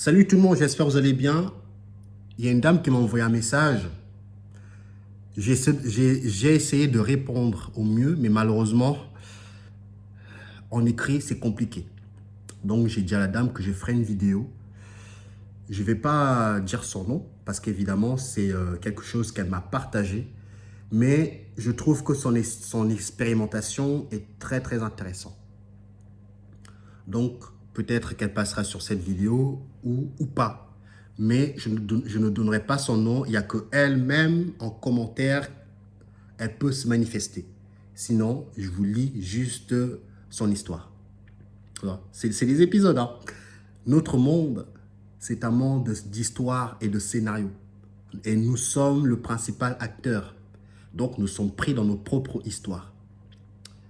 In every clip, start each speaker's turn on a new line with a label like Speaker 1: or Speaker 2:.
Speaker 1: Salut tout le monde, j'espère que vous allez bien. Il y a une dame qui m'a envoyé un message. J'ai essayé de répondre au mieux, mais malheureusement, en écrit, c'est compliqué. Donc, j'ai dit à la dame que je ferai une vidéo. Je ne vais pas dire son nom, parce qu'évidemment, c'est quelque chose qu'elle m'a partagé. Mais je trouve que son expérimentation est très, très intéressante. Donc, peut-être qu'elle passera sur cette vidéo ou pas. Mais je ne donnerai pas son nom. Il n'y a qu'elle-même en commentaire, elle peut se manifester. Sinon, je vous lis juste son histoire. Voilà. C'est des épisodes. Hein. Notre monde, c'est un monde d'histoire et de scénario. Et nous sommes le principal acteur. Donc, nous sommes pris dans nos propres histoires.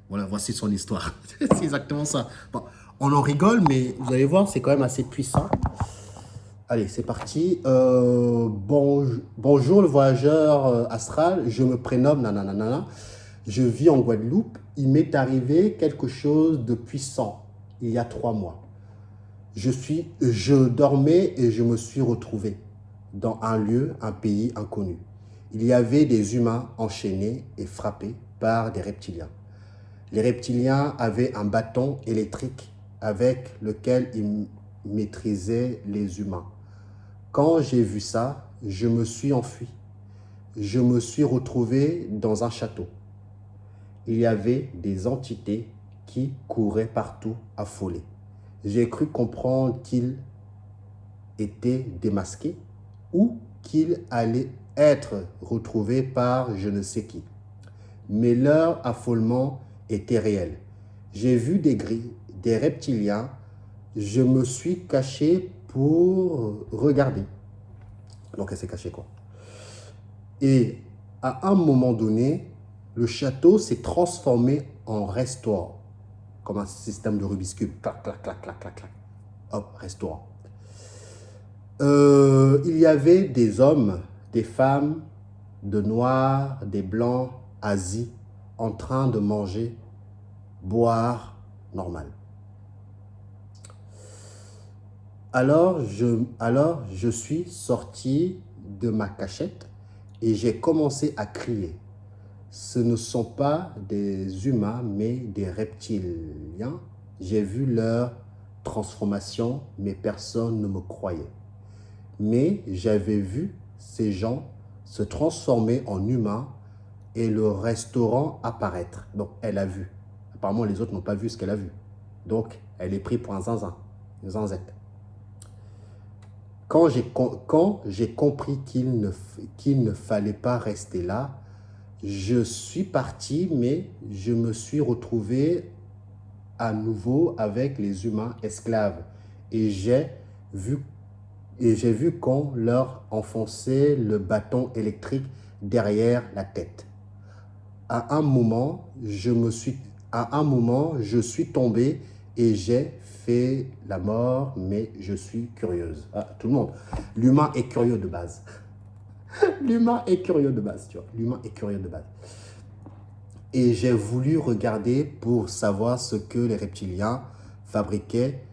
Speaker 1: Voilà, voici son histoire. C'est exactement ça. Bon, on en rigole, mais vous allez voir, c'est quand même assez puissant. Allez, c'est parti. Bonjour le voyageur astral, je me prénomme nanana. Je vis en Guadeloupe. Il m'est arrivé quelque chose de puissant il y a 3 mois. Je dormais et je me suis retrouvé dans un lieu, un pays inconnu. Il y avait des humains enchaînés et frappés par des reptiliens. Les reptiliens avaient un bâton électrique avec lequel ils maîtrisaient les humains. Quand j'ai vu ça, je me suis enfui. Je me suis retrouvé dans un château. Il y avait des entités qui couraient partout affolées. J'ai cru comprendre qu'ils étaient démasqués ou qu'ils allaient être retrouvés par je ne sais qui. Mais leur affolement était réel. J'ai vu des gris, des reptiliens. Je me suis caché pour regarder. Donc elle s'est cachée quoi. Et à un moment donné, le château s'est transformé en restaurant. Comme un système de Rubik's Cube. Clac, clac, clac, clac, clac, clac. Hop, restaurant. Il y avait des hommes, des femmes, de noirs, des blancs, Asie, en train de manger, boire, normal. Alors je suis sorti de ma cachette et j'ai commencé à crier. Ce ne sont pas des humains, mais des reptiliens. J'ai vu leur transformation, mais personne ne me croyait. Mais j'avais vu ces gens se transformer en humains et le restaurant apparaître. Donc, elle a vu. Apparemment, les autres n'ont pas vu ce qu'elle a vu. Donc, elle est prise pour un zinzin, une zinzette. Quand j'ai compris qu'il ne fallait pas rester là, je suis parti, mais je me suis retrouvé à nouveau avec les humains esclaves. Et j'ai vu qu'on leur enfonçait le bâton électrique derrière la tête. À un moment, je suis tombé et j'ai fait la mort, mais je suis curieuse. Ah, tout le monde. L'humain est curieux de base. L'humain est curieux de base, tu vois. L'humain est curieux de base. Et j'ai voulu regarder pour savoir ce que les reptiliens fabriquaient.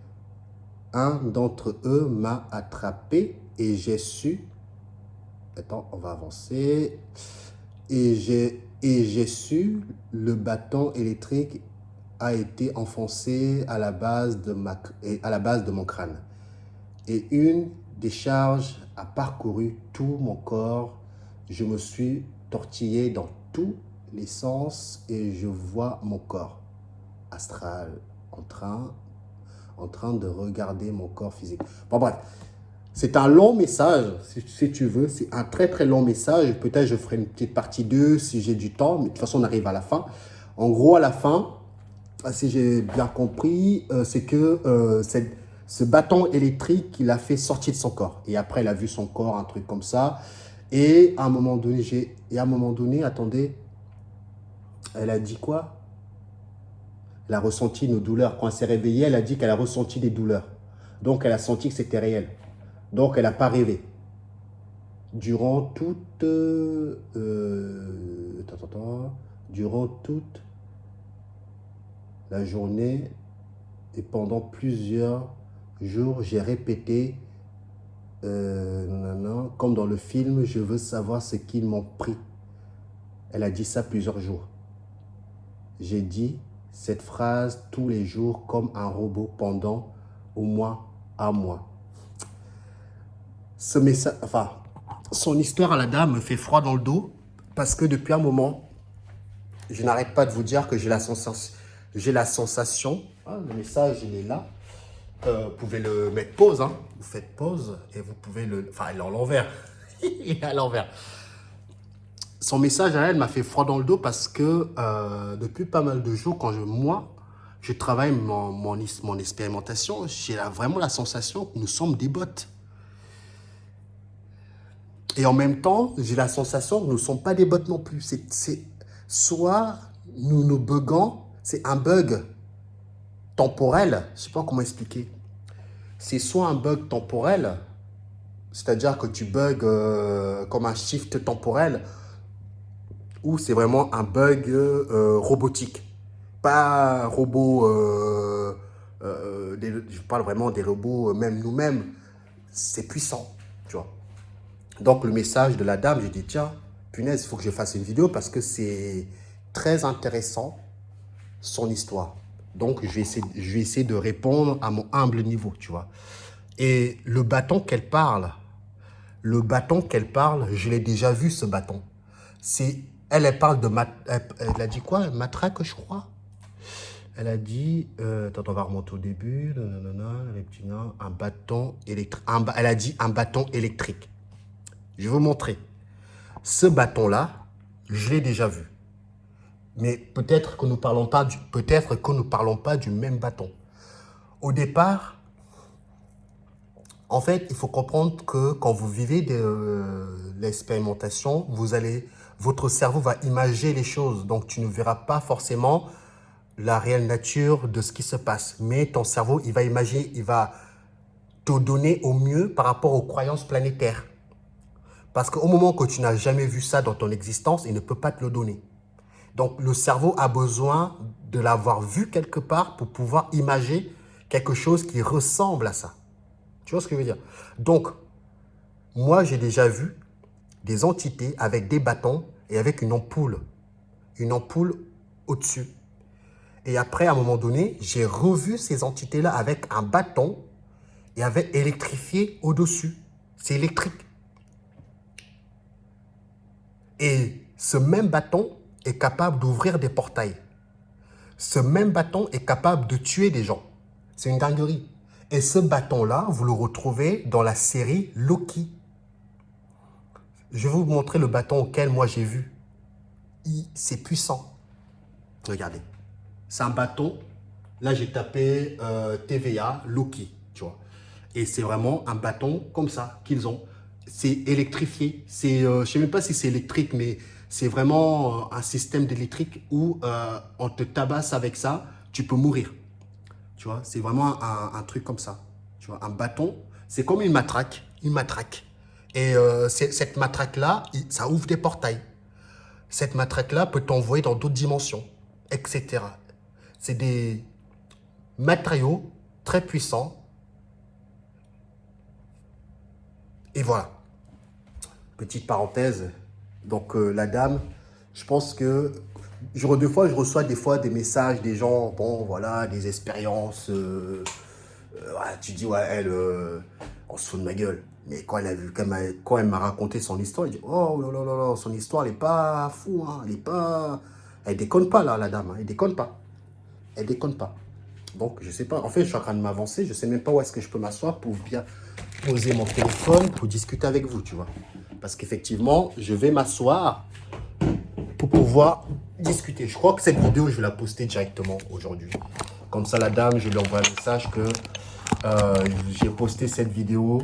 Speaker 1: Un d'entre eux m'a attrapé et j'ai su... Attends, on va avancer. Et j'ai su, le bâton électrique a été enfoncé à la base de mon crâne. Et une décharge a parcouru tout mon corps. Je me suis tortillé dans tous les sens et je vois mon corps astral en train de regarder mon corps physique. Bon bref, c'est un long message, si tu veux. C'est un très très long message. Peut-être je ferai une petite partie 2 si j'ai du temps. Mais de toute façon, on arrive à la fin. En gros, à la fin, si j'ai bien compris, c'est que ce bâton électrique qu'il a fait sortir de son corps. Et après, il a vu son corps, un truc comme ça. Et à un moment donné, attendez, elle a dit quoi? Elle a ressenti nos douleurs. Quand elle s'est réveillée, elle a dit qu'elle a ressenti des douleurs. Donc, elle a senti que c'était réel. Donc, elle n'a pas rêvé. Durant durant toute la journée et pendant plusieurs jours, j'ai répété Non, comme dans le film, je veux savoir ce qu'ils m'ont pris. Elle a dit ça plusieurs jours. J'ai dit cette phrase tous les jours comme un robot pendant au moins un mois. Ce message, enfin, son histoire à la dame me fait froid dans le dos parce que depuis un moment, je n'arrête pas de vous dire que j'ai la sensation, hein, le message il est là, vous pouvez le mettre pause, hein, vous faites pause et vous pouvez le, enfin il est à l'envers, il est à l'envers. Son message à elle m'a fait froid dans le dos parce que depuis pas mal de jours, quand je travaille mon expérimentation, j'ai vraiment la sensation que nous sommes des bots. Et en même temps, j'ai la sensation que nous ne sommes pas des bots non plus. Soit nous nous buguons, c'est un bug temporel, je ne sais pas comment expliquer. C'est soit un bug temporel, c'est-à-dire que tu bugs comme un shift temporel, ou c'est vraiment un bug robotique. Pas robot, je parle vraiment des robots, même nous-mêmes, c'est puissant, tu vois. Donc le message de la dame, j'ai dit tiens, punaise, il faut que je fasse une vidéo parce que c'est très intéressant, son histoire. Donc je vais essayer de répondre à mon humble niveau, tu vois. Et le bâton qu'elle parle, je l'ai déjà vu ce bâton. Elle parle de, elle a dit quoi? Matraque, je crois. Elle a dit, attends, on va remonter au début, un bâton électrique. Elle a dit un bâton électrique. Je vais vous montrer. Ce bâton-là, je l'ai déjà vu. Mais peut-être que nous ne parlons pas du même bâton. Au départ, en fait, il faut comprendre que quand vous vivez de l'expérimentation, votre cerveau va imager les choses. Donc, tu ne verras pas forcément la réelle nature de ce qui se passe. Mais ton cerveau, il va imaginer, il va te donner au mieux par rapport aux croyances planétaires. Parce qu'au moment que tu n'as jamais vu ça dans ton existence, il ne peut pas te le donner. Donc, le cerveau a besoin de l'avoir vu quelque part pour pouvoir imager quelque chose qui ressemble à ça. Tu vois ce que je veux dire? Donc, moi, j'ai déjà vu des entités avec des bâtons et avec une ampoule au-dessus. Et après, à un moment donné, j'ai revu ces entités-là avec un bâton et avec électrifié au-dessus. C'est électrique. Et ce même bâton est capable d'ouvrir des portails. Ce même bâton est capable de tuer des gens. C'est une dinguerie. Et ce bâton-là, vous le retrouvez dans la série Loki. Je vais vous montrer le bâton auquel moi j'ai vu. C'est puissant. Regardez. C'est un bâton. Là, j'ai tapé TVA Loki, tu vois. Et c'est vraiment un bâton comme ça qu'ils ont. C'est électrifié. Je ne sais même pas si c'est électrique, mais c'est vraiment un système d'électrique où on te tabasse avec ça, tu peux mourir. Tu vois, c'est vraiment un truc comme ça. Tu vois, un bâton, c'est comme une matraque. Une matraque. Et cette matraque-là, ça ouvre des portails. Cette matraque-là peut t'envoyer dans d'autres dimensions, etc. C'est des matériaux très puissants. Et voilà. Petite parenthèse. Donc, la dame, je pense que des fois, je reçois des messages des gens, bon, voilà, des expériences. Ouais, tu dis, ouais, elle, on se fout de ma gueule. Mais quand elle m'a raconté son histoire, elle dit, oh là là là là, son histoire, elle n'est pas fou, hein, elle est pas... Elle déconne pas, là, la dame, hein, elle déconne pas. Elle déconne pas. Donc, je sais pas, en fait, je suis en train de m'avancer, je sais même pas où est-ce que je peux m'asseoir pour bien poser mon téléphone, pour discuter avec vous, tu vois. Parce qu'effectivement, je vais m'asseoir pour pouvoir discuter. Je crois que cette vidéo, je vais la poster directement aujourd'hui. Comme ça, la dame, je lui envoie un message que j'ai posté cette vidéo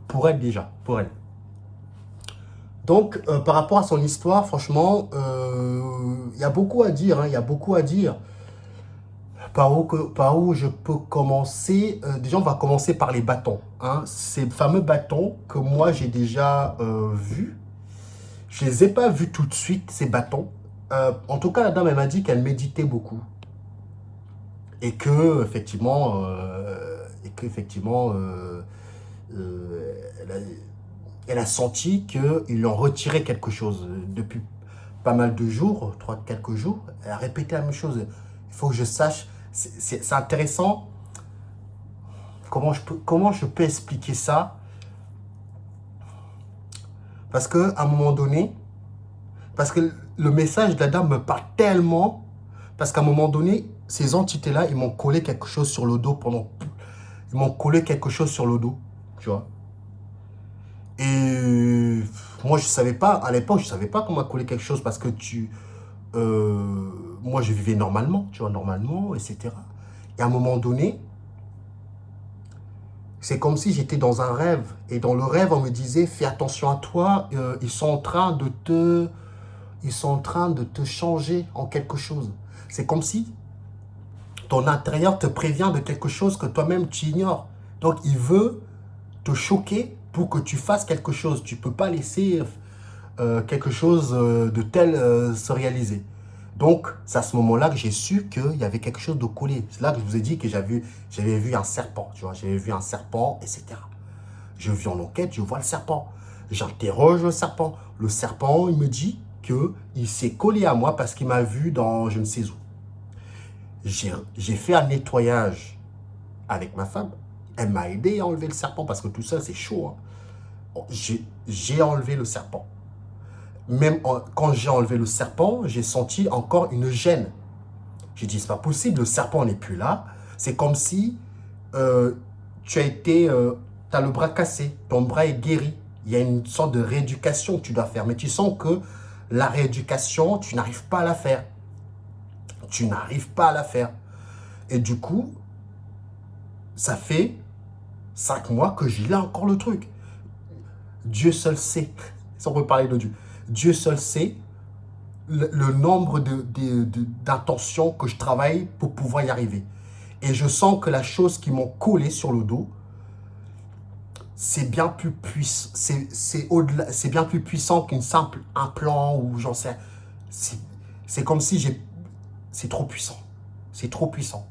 Speaker 1: pour elle déjà, pour elle. Donc, par rapport à son histoire, franchement, il y a beaucoup à dire, hein, il y a beaucoup à dire. Par où je peux commencer? Déjà, on va commencer par les bâtons. Hein. Ces fameux bâtons que moi, j'ai déjà vus. Je ne les ai pas vus tout de suite, ces bâtons. En tout cas, la dame, elle m'a dit qu'elle méditait beaucoup. Et que, effectivement, elle a senti qu'ils lui ont retiré quelque chose. Depuis pas mal de jours, quelques jours, elle a répété la même chose. Il faut que je sache. C'est intéressant. Comment je peux expliquer ça? Parce qu'à un moment donné, parce que le message de la dame me parle tellement, parce qu'à un moment donné, ces entités-là, ils m'ont collé quelque chose sur le dos Ils m'ont collé quelque chose sur le dos, tu vois. Et moi, je savais pas, à l'époque, je savais pas comment coller quelque chose parce que moi, je vivais normalement, tu vois, normalement, etc. Et à un moment donné, c'est comme si j'étais dans un rêve. Et dans le rêve, on me disait, fais attention à toi, ils sont en train de te changer en quelque chose. C'est comme si ton intérieur te prévient de quelque chose que toi-même tu ignores. Donc, il veut te choquer pour que tu fasses quelque chose. Tu ne peux pas laisser quelque chose de tel se réaliser. Donc, c'est à ce moment-là que j'ai su qu'il y avait quelque chose de collé. C'est là que je vous ai dit que j'avais vu un serpent, tu vois. J'avais vu un serpent, etc. Je vis en enquête, je vois le serpent. J'interroge le serpent. Le serpent, il me dit qu'il s'est collé à moi parce qu'il m'a vu dans je ne sais où. J'ai fait un nettoyage avec ma femme. Elle m'a aidé à enlever le serpent parce que tout ça, c'est chaud. Hein. J'ai enlevé le serpent. Même quand j'ai enlevé le serpent, j'ai senti encore une gêne. J'ai dit, c'est pas possible, le serpent n'est plus là. C'est comme si tu as le bras cassé, ton bras est guéri. Il y a une sorte de rééducation que tu dois faire. Mais tu sens que la rééducation, tu n'arrives pas à la faire. Tu n'arrives pas à la faire. Et du coup, ça fait 5 mois que j'ai là encore le truc. Dieu seul sait, si on peut parler de Dieu, Dieu seul sait le nombre d'intentions que je travaille pour pouvoir y arriver. Et je sens que la chose qui m'ont collé sur le dos, c'est bien plus puissant, c'est bien plus puissant qu'une simple implant ou j'en sais. C'est comme si c'est trop puissant. C'est trop puissant.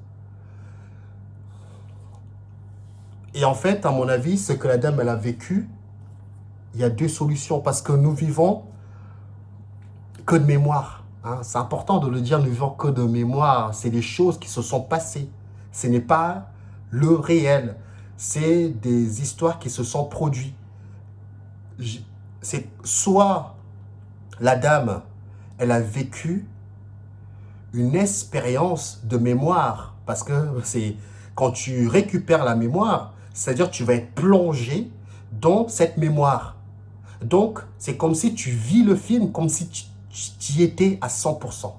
Speaker 1: Et en fait, à mon avis, ce que la dame elle a vécu, il y a 2 solutions parce que nous vivons que de mémoire. Hein. C'est important de le dire, nous vivons que de mémoire. C'est des choses qui se sont passées. Ce n'est pas le réel. C'est des histoires qui se sont produites. C'est soit la dame, elle a vécu une expérience de mémoire. Parce que c'est quand tu récupères la mémoire, c'est-à-dire que tu vas être plongé dans cette mémoire. Donc, c'est comme si tu vis le film, comme si tu y étais à 100%.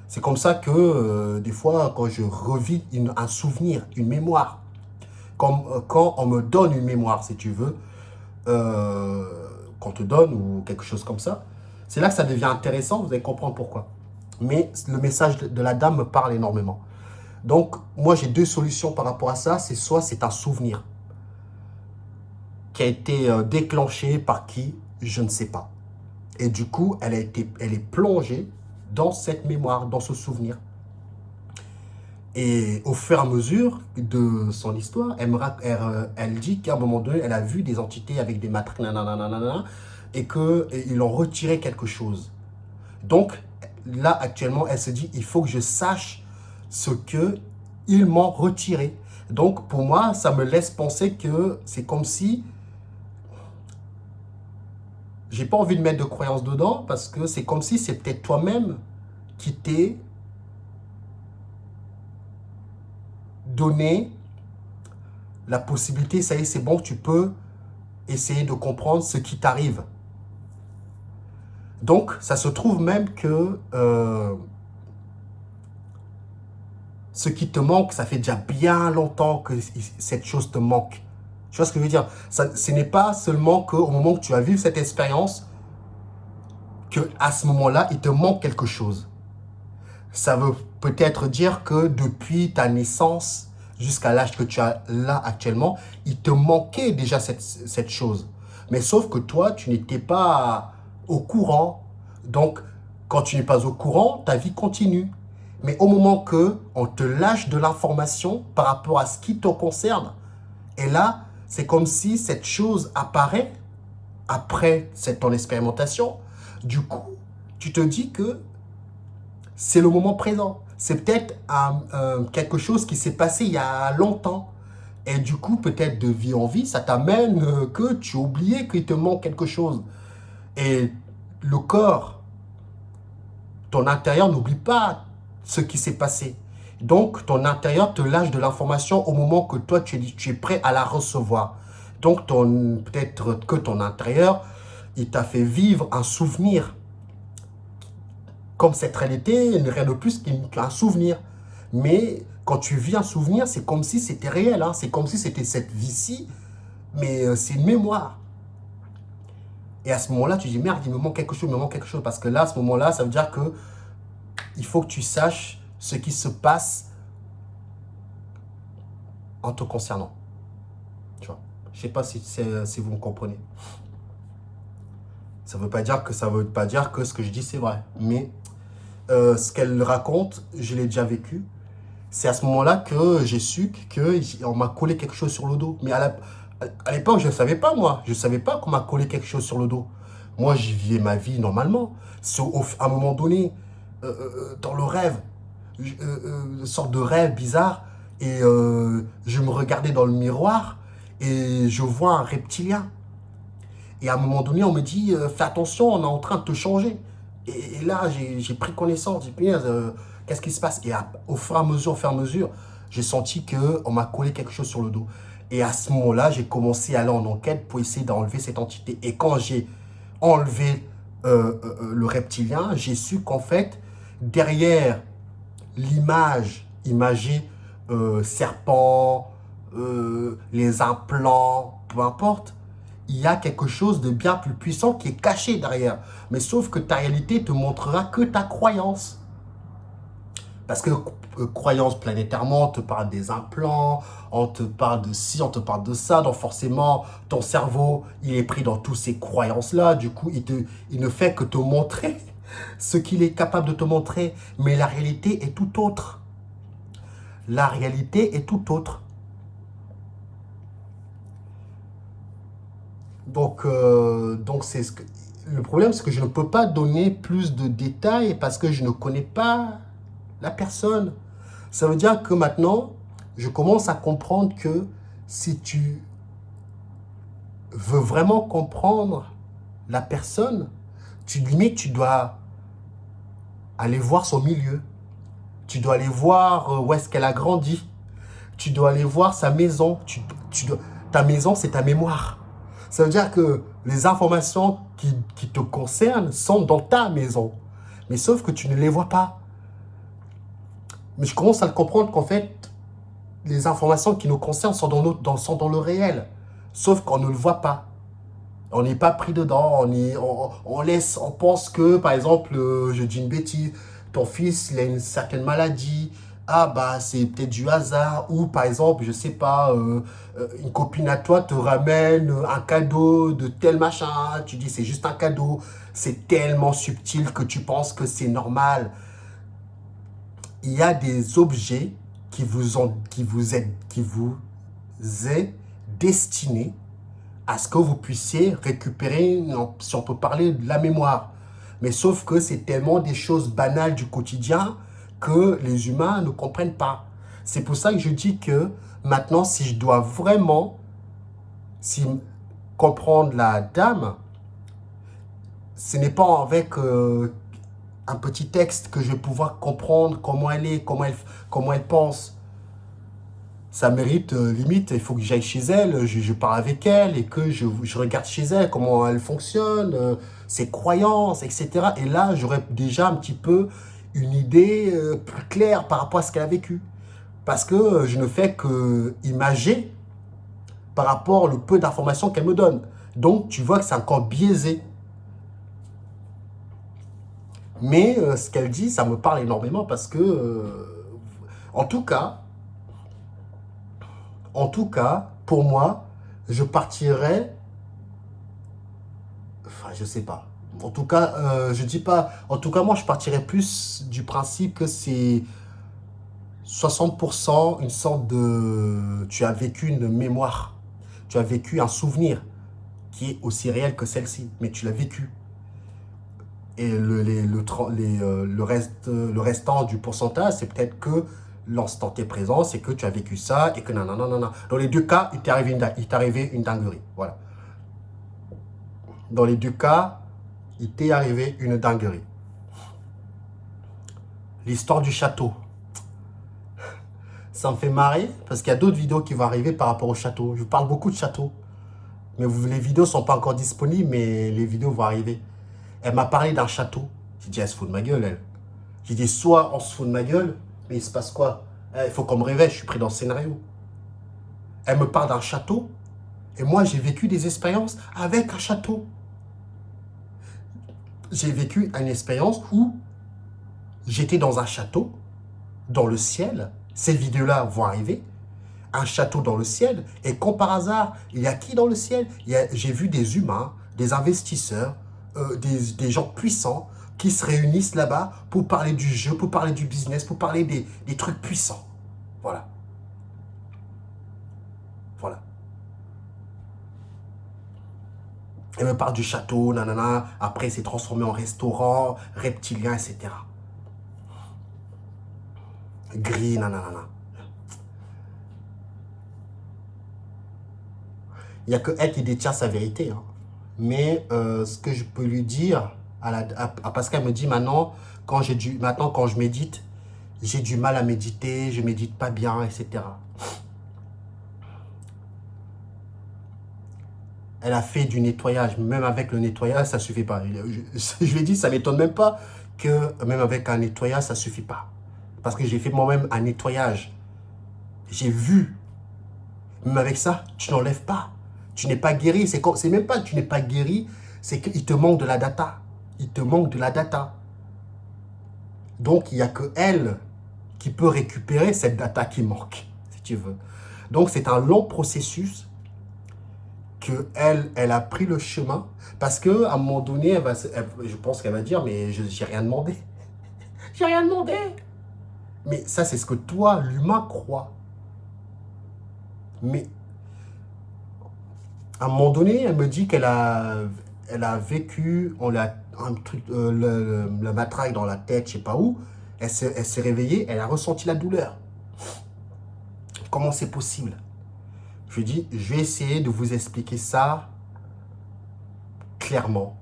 Speaker 1: C'est comme ça que, des fois, quand je revis un souvenir, une mémoire, comme quand on me donne une mémoire, si tu veux, qu'on te donne ou quelque chose comme ça, c'est là que ça devient intéressant, vous allez comprendre pourquoi. Mais le message de la dame me parle énormément. Donc, moi, j'ai 2 solutions par rapport à ça. C'est soit c'est un souvenir qui a été déclenché par qui, je ne sais pas. Et du coup, elle est plongée dans cette mémoire, dans ce souvenir. Et au fur et à mesure de son histoire, elle dit qu'à un moment donné, elle a vu des entités avec des matrices, et qu'ils ont retiré quelque chose. Donc, là, actuellement, elle se dit, il faut que je sache ce qu'ils m'ont retiré. Donc, pour moi, ça me laisse penser que c'est comme si... J'ai pas envie de mettre de croyance dedans parce que c'est comme si c'est peut-être toi-même qui t'es donné la possibilité, ça y est, c'est bon, tu peux essayer de comprendre ce qui t'arrive. Donc, ça se trouve même que ce qui te manque, ça fait déjà bien longtemps que cette chose te manque. Tu vois ce que je veux dire? Ce n'est pas seulement qu'au moment que tu vas vivre cette expérience, qu'à ce moment-là, il te manque quelque chose. Ça veut peut-être dire que depuis ta naissance jusqu'à l'âge que tu as là actuellement, il te manquait déjà cette chose. Mais sauf que toi, tu n'étais pas au courant. Donc, quand tu n'es pas au courant, ta vie continue. Mais au moment que on te lâche de l'information par rapport à ce qui te concerne, et là, c'est comme si cette chose apparaît après ton expérimentation. Du coup, tu te dis que c'est le moment présent. C'est peut-être quelque chose qui s'est passé il y a longtemps. Et du coup, peut-être de vie en vie, ça t'amène que tu as oublié qu'il te manque quelque chose. Et le corps, ton intérieur n'oublie pas ce qui s'est passé. Donc, ton intérieur te lâche de l'information au moment que toi, tu es prêt à la recevoir. Donc, peut-être que ton intérieur, il t'a fait vivre un souvenir. Comme cette réalité n'est rien de plus qu'un souvenir. Mais quand tu vis un souvenir, c'est comme si c'était réel. Hein. C'est comme si c'était cette vie-ci, mais c'est une mémoire. Et à ce moment-là, tu dis, merde, il me manque quelque chose, il me manque quelque chose. Parce que là, à ce moment-là, ça veut dire que il faut que tu saches ce qui se passe en te concernant. Tu vois. Je ne sais pas si vous me comprenez. Ça ne veut pas dire que ce que je dis, c'est vrai. Mais ce qu'elle raconte, je l'ai déjà vécu. C'est à ce moment-là que j'ai su qu'on m'a collé quelque chose sur le dos. Mais à l'époque, je ne savais pas, moi. Je ne savais pas qu'on m'a collé quelque chose sur le dos. Moi, j'y vivais ma vie normalement. À un moment donné, dans le rêve, une sorte de rêve bizarre, et je me regardais dans le miroir, et je vois un reptilien. Et à un moment donné, on me dit, fais attention, on est en train de te changer. Et là, j'ai pris connaissance, j'ai dit, qu'est-ce qui se passe? Et au fur et à mesure, j'ai senti qu'on m'a collé quelque chose sur le dos. Et à ce moment-là, j'ai commencé à aller en enquête pour essayer d'enlever cette entité. Et quand j'ai enlevé le reptilien, j'ai su qu'en fait, derrière l'image imagée, serpent, les implants, peu importe, il y a quelque chose de bien plus puissant qui est caché derrière. Mais sauf que ta réalité te montrera que ta croyance. Parce que croyance planétairement, on te parle des implants, on te parle de ci, on te parle de ça. Donc forcément, ton cerveau, il est pris dans toutes ces croyances-là. Du coup, il ne fait que te montrer ce qu'il est capable de te montrer. Mais la réalité est tout autre. La réalité est tout autre. Donc c'est le problème, c'est que je ne peux pas donner plus de détails parce que je ne connais pas la personne. Ça veut dire que maintenant, je commence à comprendre que si tu veux vraiment comprendre la personne, limite, tu dois aller voir son milieu. Tu dois aller voir où est-ce qu'elle a grandi. Tu dois aller voir sa maison. Ta maison, c'est ta mémoire. Ça veut dire que les informations qui te concernent sont dans ta maison. Mais sauf que tu ne les vois pas. Mais je commence à le comprendre qu'en fait, les informations qui nous concernent sont dans le réel. Sauf qu'on ne le voit pas. On n'est pas pris dedans. On pense que, par exemple, je dis une bêtise, ton fils, il a une certaine maladie. Ah bah c'est peut-être du hasard. Ou par exemple, je sais pas, une copine à toi te ramène un cadeau de tel machin. Tu dis c'est juste un cadeau. C'est tellement subtil que tu penses que c'est normal. Il y a des objets qui vous est destiné à ce que vous puissiez récupérer, si on peut parler de la mémoire. Mais sauf que c'est tellement des choses banales du quotidien que les humains ne comprennent pas. C'est pour ça que je dis que maintenant, si je dois vraiment comprendre la dame, ce n'est pas avec un petit texte que je vais pouvoir comprendre comment elle est, comment elle pense. Ça mérite, limite, il faut que j'aille chez elle, je parle avec elle et que je regarde chez elle comment elle fonctionne, ses croyances, etc. Et là, j'aurais déjà un petit peu une idée plus claire par rapport à ce qu'elle a vécu. Parce que je ne fais que imager par rapport au peu d'informations qu'elle me donne. Donc, tu vois que c'est encore biaisé. Mais ce qu'elle dit, ça me parle énormément parce que, en tout cas, pour moi, je partirais, enfin, je sais pas. En tout cas, je dis pas, en tout cas, moi, je partirais plus du principe que c'est 60% une sorte de, tu as vécu une mémoire. Tu as vécu un souvenir qui est aussi réel que celle-ci, mais tu l'as vécu. Et le restant du pourcentage, c'est peut-être que l'instant T présent, c'est que tu as vécu ça et que non. Dans les deux cas, il t'est arrivé une dinguerie. Voilà. Dans les deux cas, il t'est arrivé une dinguerie. L'histoire du château. Ça me fait marrer parce qu'il y a d'autres vidéos qui vont arriver par rapport au château. Je vous parle beaucoup de château. Mais les vidéos ne sont pas encore disponibles, mais les vidéos vont arriver. Elle m'a parlé d'un château. J'ai dit, elle se fout de ma gueule, elle. J'ai dit, soit on se fout de ma gueule, mais il se passe quoi? Il faut qu'on me réveille, je suis pris dans le scénario. Elle me parle d'un château, et moi, j'ai vécu des expériences avec un château. J'ai vécu une expérience où j'étais dans un château, dans le ciel. Ces vidéos-là vont arriver. Un château dans le ciel. Et comme par hasard, il y a qui dans le ciel? J'ai vu des humains, des investisseurs, des gens puissants qui se réunissent là-bas pour parler du jeu, pour parler du business, pour parler des trucs puissants. Voilà. Voilà. Elle me parle du château, nanana. Après, c'est transformé en restaurant, reptilien, etc. Gris, nanana. Il n'y a que elle qui détient sa vérité. Hein. Mais ce que je peux lui dire, parce qu'elle me dit maintenant, quand je médite, j'ai du mal à méditer, je médite pas bien, etc. Elle a fait du nettoyage. Même avec le nettoyage, ça ne suffit pas. Je lui ai dit, ça ne m'étonne même pas que même avec un nettoyage, ça ne suffit pas. Parce que j'ai fait moi-même un nettoyage. J'ai vu. Même avec ça, tu n'enlèves pas. Tu n'es pas guéri. C'est même pas que tu n'es pas guéri, c'est qu'il te manque de la data. Il te manque de la data. Donc, il n'y a que elle qui peut récupérer cette data qui manque, si tu veux. Donc, c'est un long processus que elle a pris le chemin. Parce qu'à un moment donné, je pense qu'elle va dire, mais je n'ai rien demandé. J'ai rien demandé. Mais ça, c'est ce que toi, l'humain, croit. Mais à un moment donné, elle me dit qu'elle a vécu, un truc, la matraque dans la tête, je ne sais pas où. Elle s'est réveillée, elle a ressenti la douleur. Comment c'est possible? Je lui dis, je vais essayer de vous expliquer ça clairement.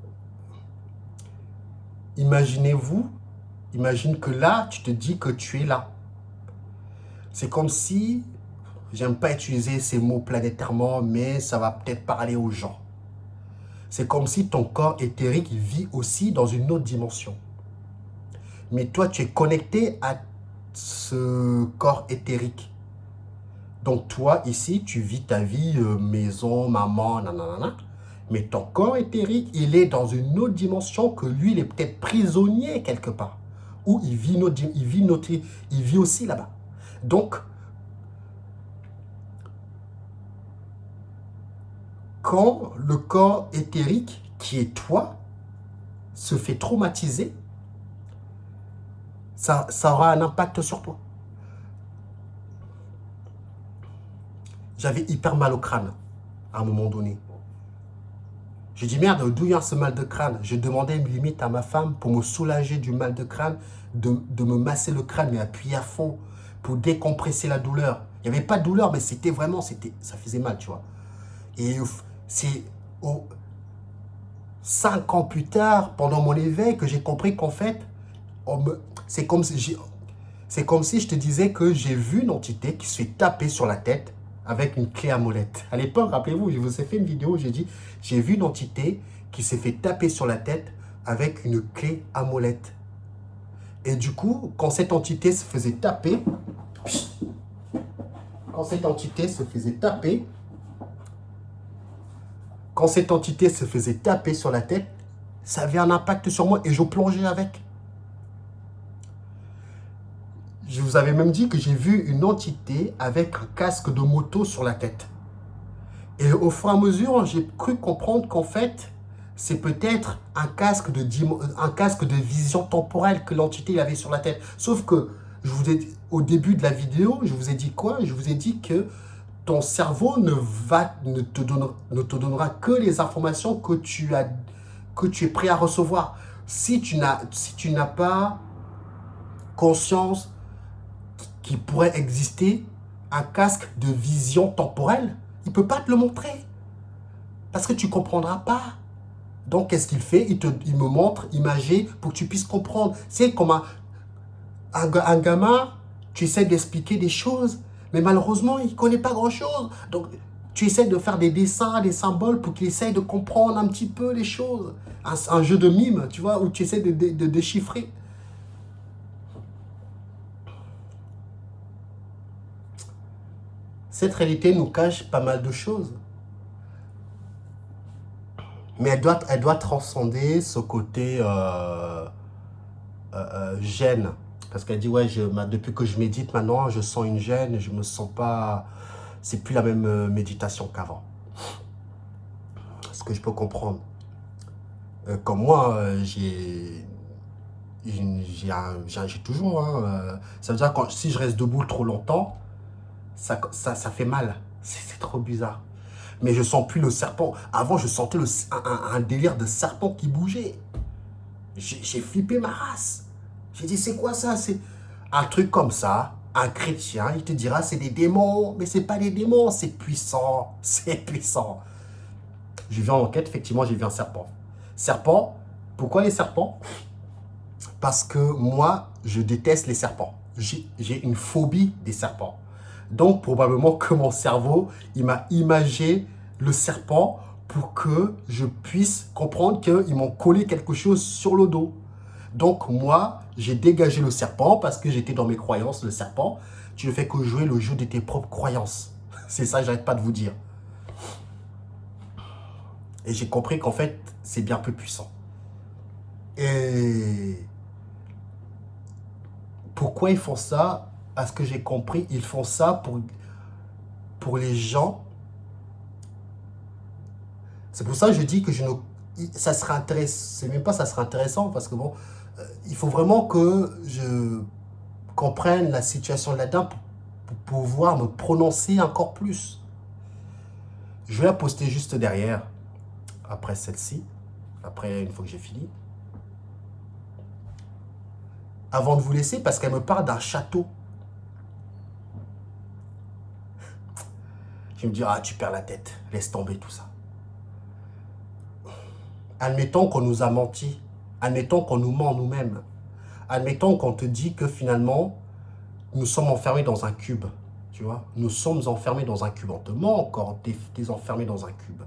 Speaker 1: Imaginez-vous, imagine que là, tu te dis que tu es là. C'est comme si, j'aime pas utiliser ces mots planétairement, mais ça va peut-être parler aux gens. C'est comme si ton corps éthérique vit aussi dans une autre dimension. Mais toi, tu es connecté à ce corps éthérique. Donc toi, ici, tu vis ta vie maison, maman, nanana. Mais ton corps éthérique, il est dans une autre dimension que lui, il est peut-être prisonnier quelque part. Ou il vit aussi là-bas. Donc, quand le corps éthérique, qui est toi, se fait traumatiser, ça aura un impact sur toi. J'avais hyper mal au crâne à un moment donné. J'ai dit, merde, d'où vient ce mal de crâne? Je demandais limite à ma femme pour me soulager du mal de crâne, de me masser le crâne, mais appuyer à fond pour décompresser la douleur. Il n'y avait pas de douleur, mais c'était vraiment, ça faisait mal, tu vois. Et c'est 5 ans plus tard, pendant mon éveil, que j'ai compris qu'en fait, c'est comme si je te disais que j'ai vu une entité qui se fait taper sur la tête avec une clé à molette. À l'époque, rappelez-vous, je vous ai fait une vidéo où j'ai dit, j'ai vu une entité qui s'est fait taper sur la tête avec une clé à molette. Et du coup, quand cette entité se faisait taper, sur la tête, ça avait un impact sur moi et je plongeais avec. Je vous avais même dit que j'ai vu une entité avec un casque de moto sur la tête. Et au fur et à mesure, j'ai cru comprendre qu'en fait, c'est peut-être un casque de vision temporelle que l'entité avait sur la tête. Sauf que, au début de la vidéo, je vous ai dit quoi? Je vous ai dit que ton cerveau ne te donnera que les informations que tu es prêt à recevoir. Si tu n'as pas conscience qu'il pourrait exister un casque de vision temporelle, il ne peut pas te le montrer. Parce que tu ne comprendras pas. Donc, qu'est-ce qu'il fait? Il me montre imagé pour que tu puisses comprendre. C'est comme un gamin, tu essaies d'expliquer des choses, mais malheureusement, il ne connaît pas grand-chose. Donc, tu essaies de faire des dessins, des symboles pour qu'il essaye de comprendre un petit peu les choses. Un jeu de mime, tu vois, où tu essaies de déchiffrer. Cette réalité nous cache pas mal de choses. Mais elle doit transcender ce côté gêne. Parce qu'elle dit, ouais, depuis que je médite maintenant, je sens une gêne, je me sens pas... C'est plus la même méditation qu'avant. Ce que je peux comprendre. Comme moi, j'ai toujours... ça veut dire que si je reste debout trop longtemps, ça fait mal. C'est trop bizarre. Mais je sens plus le serpent. Avant, je sentais un délire de serpent qui bougeait. J'ai flippé ma race. J'ai dit, c'est quoi ça? C'est un truc comme ça. Un chrétien, il te dira, c'est des démons. Mais c'est pas des démons, c'est puissant. C'est puissant. J'ai vu en enquête, effectivement, j'ai vu un serpent. Serpent, pourquoi les serpents? Parce que moi, je déteste les serpents. J'ai une phobie des serpents. Donc, probablement que mon cerveau, il m'a imagé le serpent pour que je puisse comprendre qu'ils m'ont collé quelque chose sur le dos. Donc, moi, j'ai dégagé le serpent parce que j'étais dans mes croyances, le serpent. Tu ne fais que jouer le jeu de tes propres croyances. C'est ça, j'arrête pas de vous dire. Et j'ai compris qu'en fait, c'est bien plus puissant. Et pourquoi ils font ça? À ce que j'ai compris, ils font ça pour les gens. C'est pour ça que je dis que ça serait intéressant. C'est même pas ça serait intéressant parce que bon, il faut vraiment que je comprenne la situation de la dame pour pouvoir me prononcer encore plus. Je vais la poster juste derrière, après celle-ci, après une fois que j'ai fini. Avant de vous laisser, parce qu'elle me parle d'un château. Je me dis, ah, tu perds la tête, laisse tomber tout ça. Admettons qu'on nous a menti, admettons qu'on nous ment nous-mêmes, admettons qu'on te dit que finalement, nous sommes enfermés dans un cube, tu vois. Nous sommes enfermés dans un cube, on te ment encore, t'es enfermé dans un cube.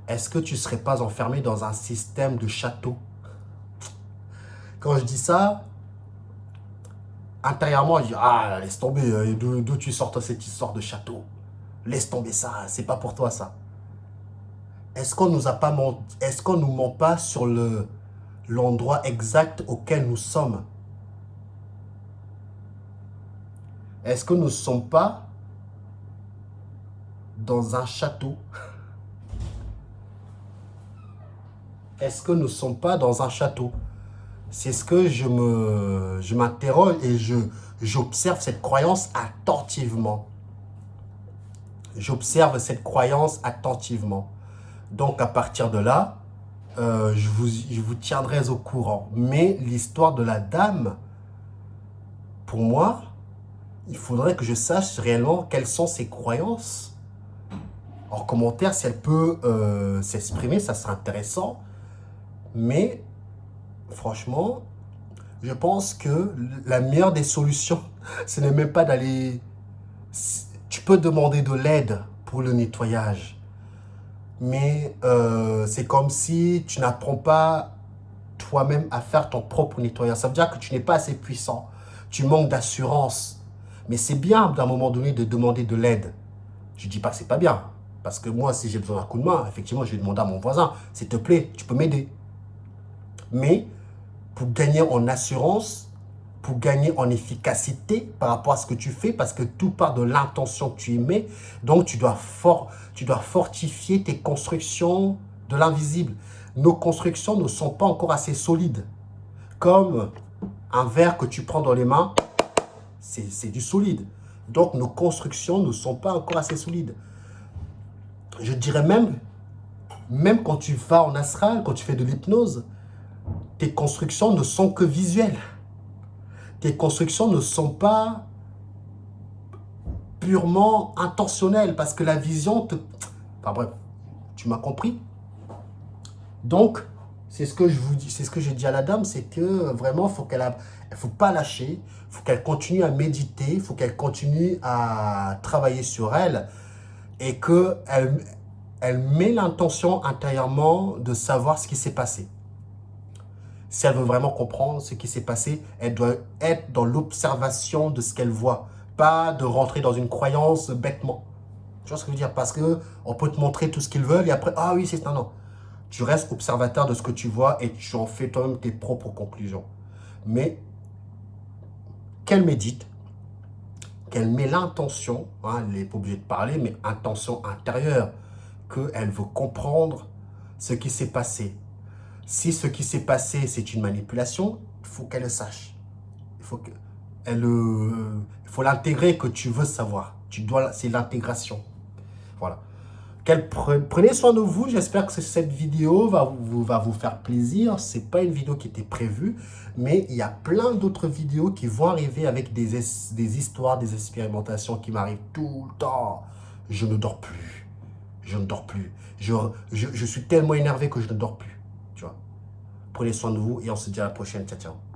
Speaker 1: Est-ce que tu ne serais pas enfermé dans un système de château? Quand je dis ça, intérieurement, je dis, ah, laisse tomber, d'où tu sortes cette histoire de château? Laisse tomber ça, c'est pas pour toi ça. Est-ce qu'on nous a pas menti, est-ce qu'on nous ment pas sur l'endroit exact auquel nous sommes? Est-ce que nous ne sommes pas dans un château? Est-ce que nous ne sommes pas dans un château? C'est ce que je m'interroge et j'observe cette croyance attentivement. J'observe cette croyance attentivement. Donc, à partir de là, je vous tiendrai au courant. Mais l'histoire de la dame, pour moi, il faudrait que je sache réellement quelles sont ses croyances. En commentaire, si elle peut s'exprimer, ça serait intéressant. Mais, franchement, je pense que la meilleure des solutions, ce n'est même pas d'aller... Tu peux demander de l'aide pour le nettoyage. Mais c'est comme si tu n'apprends pas toi-même à faire ton propre nettoyage. Ça veut dire que tu n'es pas assez puissant. Tu manques d'assurance. Mais c'est bien d'un moment donné de demander de l'aide. Je ne dis pas que c'est pas bien. Parce que moi, si j'ai besoin d'un coup de main, effectivement, je vais demander à mon voisin. S'il te plaît, tu peux m'aider. Mais pour gagner en assurance, pour gagner en efficacité par rapport à ce que tu fais, parce que tout part de l'intention que tu y mets, donc tu dois fortifier tes constructions de l'invisible. Nos constructions ne sont pas encore assez solides. Comme un verre que tu prends dans les mains, c'est du solide. Donc, nos constructions ne sont pas encore assez solides. Je dirais même quand tu vas en astral, quand tu fais de l'hypnose, tes constructions ne sont que visuelles. Tes constructions ne sont pas purement intentionnelles parce que la vision te... Enfin bref, tu m'as compris? Donc, c'est ce que je vous dis, c'est ce que j'ai dit à la dame, c'est que vraiment, faut pas lâcher, faut qu'elle continue à méditer, faut qu'elle continue à travailler sur elle et que elle met l'intention intérieurement de savoir ce qui s'est passé. Si elle veut vraiment comprendre ce qui s'est passé, elle doit être dans l'observation de ce qu'elle voit, pas de rentrer dans une croyance bêtement. Tu vois ce que je veux dire? Parce que on peut te montrer tout ce qu'ils veulent et après, ah oui, c'est... Non, non. Tu restes observateur de ce que tu vois et tu en fais toi-même tes propres conclusions. Mais qu'elle médite, qu'elle met l'intention, hein, elle n'est pas obligée de parler, mais intention intérieure, qu'elle veut comprendre ce qui s'est passé. Si ce qui s'est passé, c'est une manipulation, il faut qu'elle le sache. Il faut l'intégrer que tu veux savoir. C'est l'intégration. Voilà. Prenez soin de vous. J'espère que cette vidéo va vous faire plaisir. Ce n'est pas une vidéo qui était prévue, mais il y a plein d'autres vidéos qui vont arriver avec des histoires, des expérimentations qui m'arrivent tout le temps. Je ne dors plus. Je ne dors plus. Je suis tellement énervé que je ne dors plus. Tu vois. Prenez soin de vous et on se dit à la prochaine. Ciao, ciao.